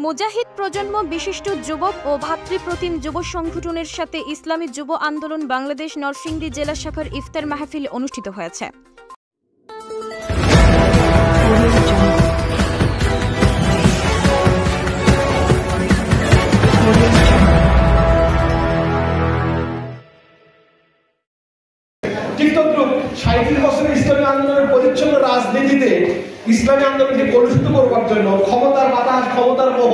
মুজাহিদ প্রজন্ম বিশিষ্ট যুবক ও ভাতৃপ্রতিম যুব সংগঠনের সাথে ইসলামী যুব আন্দোলন বাংলাদেশ নরসিংদী জেলা শাখার ইফতার মাহফিল অনুষ্ঠিত হয়েছে। ইসলামী আন্দোলনের পরিচ্ছন্ন রাজনীতিতে ইসলামী আন্দোলনকে কলুষিত করবার জন্য ক্ষমতার বাতাস, ক্ষমতার মোহ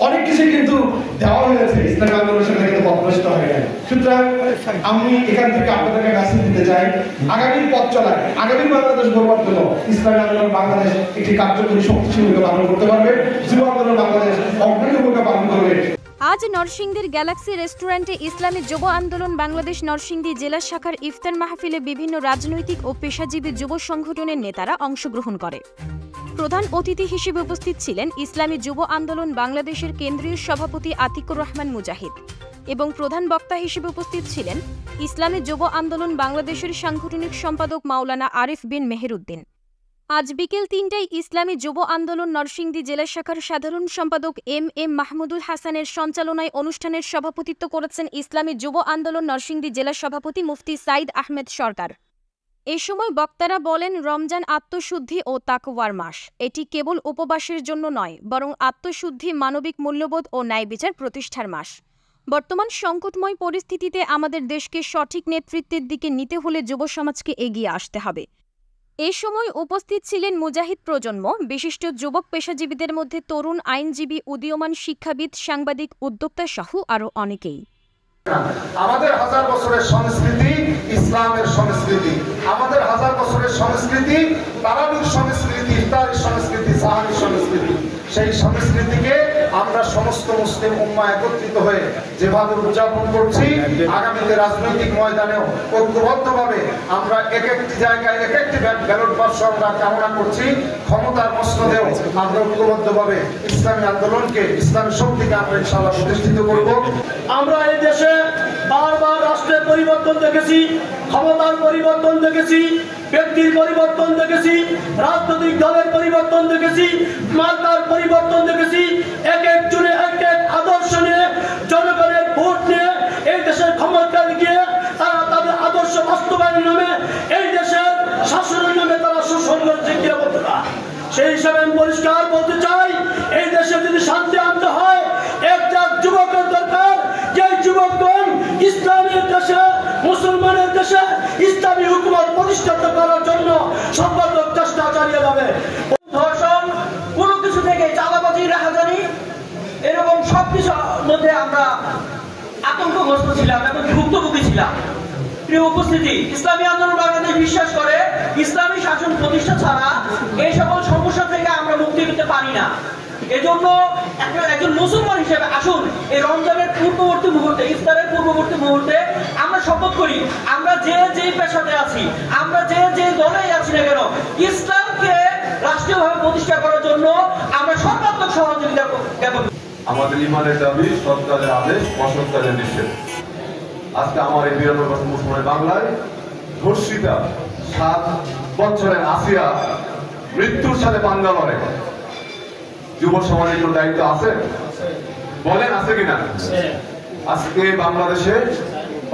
অনেক কিছু কিন্তু দেওয়া হয়েছে। ইসলামী আন্দোলনের সাথে কিন্তু পথভ্রষ্ট হয়ে গেছে। সুতরাং আমি এখান থেকে আপনাদেরকে মেসেজ দিতে চাই, আগামীর পথ চলায়, আগামী বাংলাদেশ গড়বার জন্য ইসলামী আন্দোলন বাংলাদেশ একটি কার্যকরী শক্তিশালী ভূমিকা পালন করতে পারবে। যুব আন্দোলন বাংলাদেশ অগ্রণী ভূমিকা পালন করবে। আজ নরসিংদীর গ্যালাক্সি রেস্টুরেন্টে ইসলামী যুব আন্দোলন বাংলাদেশ নরসিংদী জেলা শাখার ইফতার মাহফিলে বিভিন্ন রাজনৈতিক ও পেশাজীবী যুব সংগঠনের নেতারা অংশগ্রহণ করে। প্রধান অতিথি হিসেবে উপস্থিত ছিলেন ইসলামী যুব আন্দোলন বাংলাদেশের কেন্দ্রীয় সভাপতি আতিকুর রহমান মুজাহিদ এবং প্রধান বক্তা হিসেবে উপস্থিত ছিলেন ইসলামী যুব আন্দোলন বাংলাদেশের সাংগঠনিক সম্পাদক মাওলানা আরিফ বিন মেহেরউদ্দিন। আজ বিকেল ৩টায় ইসলামী যুব আন্দোলন নরসিংদী জেলা শাখার সাধারণ সম্পাদক এম মাহমুদুল হাসানের সঞ্চালনায় অনুষ্ঠানের সভাপতিত্ব করেছেন ইসলামী যুব আন্দোলন নরসিংদী জেলা সভাপতি মুফতি সাইদ আহমেদ সরকার। এ সময় বক্তারা বলেন, রমজান আত্মশুদ্ধি ও তাকওয়ার মাস। এটি কেবল উপবাসের জন্য নয়, বরং আত্মশুদ্ধি, মানবিক মূল্যবোধ ও ন্যায় বিচার প্রতিষ্ঠার মাস। বর্তমান সংকটময় পরিস্থিতিতে আমাদের দেশকে সঠিক নেতৃত্বের দিকে নিতে হলে যুব সমাজকে এগিয়ে আসতে হবে। এ সময় উপস্থিত ছিলেন মুজাহিদ প্রজন্ম বিশিষ্ট যুবক পেশাজীবীদের মধ্যে তরুণ আইনজীবী, উদীয়মান শিক্ষাবিদ, সাংবাদিক, উদ্যোক্তা সহ আরও অনেকেই। আমাদের হাজার বছরের সংস্কৃতি ইসলামের সংস্কৃতি, আমাদের হাজার বছরের সংস্কৃতি তারাবির সংস্কৃতি, ইফতারের সংস্কৃতি, সাহারির সংস্কৃতি। সেই সংস্কৃতিকে আমরা সমস্ত মুসলিম উম্মাহ একত্রিত হয়ে যেভাবে উদযাপন করছি, আগামীতে রাজনৈতিক ময়দানেও ঐক্যবদ্ধভাবে আমরা এক একটি জায়গায় এক একটি ব্যালট বাক্স আমরা কামনা করছি। ক্ষমতার মসনদেও আমরা ঐক্যবদ্ধভাবে ইসলামী আন্দোলনকে, ইসলামী শক্তিকে আমরা ইনশাআল্লাহ প্রতিষ্ঠিত করব। আমরা এই দেশে বারবার রাষ্ট্রের পরিবর্তন দেখেছি, ক্ষমতার পরিবর্তন দেখেছি, ব্যক্তির পরিবর্তন দেখেছি, রাজনৈতিক দলের পরিবর্তন দেখেছি, মার্কার পরিবর্তন দেখেছি। এক একজনে এক এক আদর্শ নিয়ে, জনগণের ভোট নিয়ে এই দেশের ক্ষমতায় গিয়ে তারা তাদের আদর্শ বাস্তবায়নের নামে এই দেশের শাসনের নামে তারা শোষণ করেছে। সেই হিসাবে আমি পরিষ্কার বলতে চাই, এই দেশে যদি শান্তি আনতে হয় একটা যুবকের দরকার, যে যুবকগণ ইসলামের দেশে, মুসলমানের দেশে ইসলামী হুকুমত প্রতিষ্ঠিত করার জন্য সর্বাত্মক চেষ্টা চালিয়ে যাবে। ধর্ষণ, কোনো কিছু থেকে চাঁদাবাজি, রাহাজানি, এরকম সবকিছুর মধ্যে আমরা আতঙ্কগ্রস্ত ছিলাম এবং ভুক্তভোগী ছিলাম। প্রিয় উপস্থিতি, ইসলামী আন্দোলন বাংলাদেশ বিশ্বাস করে ইসলামী শাসন প্রতিষ্ঠা ছাড়া এই সকল সমস্যা থেকে আমরা মুক্তি পেতে পারি না। এজন্য একজন মুসলমান হিসেবে আসুন এই রমজানের পূর্ববর্তী মুহূর্তে, ইফতারের পূর্ববর্তী মুহূর্তে আমরা শপথ করি, আমরা যে যে পেশাতে আছি, আমরা যে যে দলেই আছি না কেন, ইসলামকে রাষ্ট্রীয়ভাবে প্রতিষ্ঠা করার জন্য আমরা সর্বাত্মক সহযোগিতা জ্ঞাপন করি। আমাদের ইমানের দাবি, সৎ কাজের আদেশ, অসৎ কাজের নিষেধ। আজকে আমার এই 92 মুসলমান বাংলায় ধর্ষিতা 7 বছরের আসিয়া মৃত্যুর সাথে পাঙ্গা লড়ে। যুব সমাজের কোনো দায়িত্ব আছে? বলেন আছে কিনা? আজকে বাংলাদেশে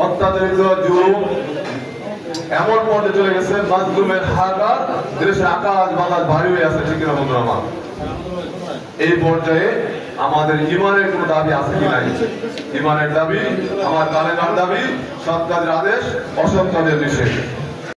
অত্যাচারিত যুব এমন পর্যায়ে চলে গেছে, মাজলুমের হাহাকার, দেশের আকাশ বাতাস ভারী হয়ে আছে। ঠিক কিনা বন্ধুরা আমার? এই পর্যায়ে আমাদের ইমানের কোনো দাবি আছে কি নাই? ইমানের দাবি, আমার কালেমার দাবি, সৎ কাজের আদেশ, অসৎ কাজের নিষেধ।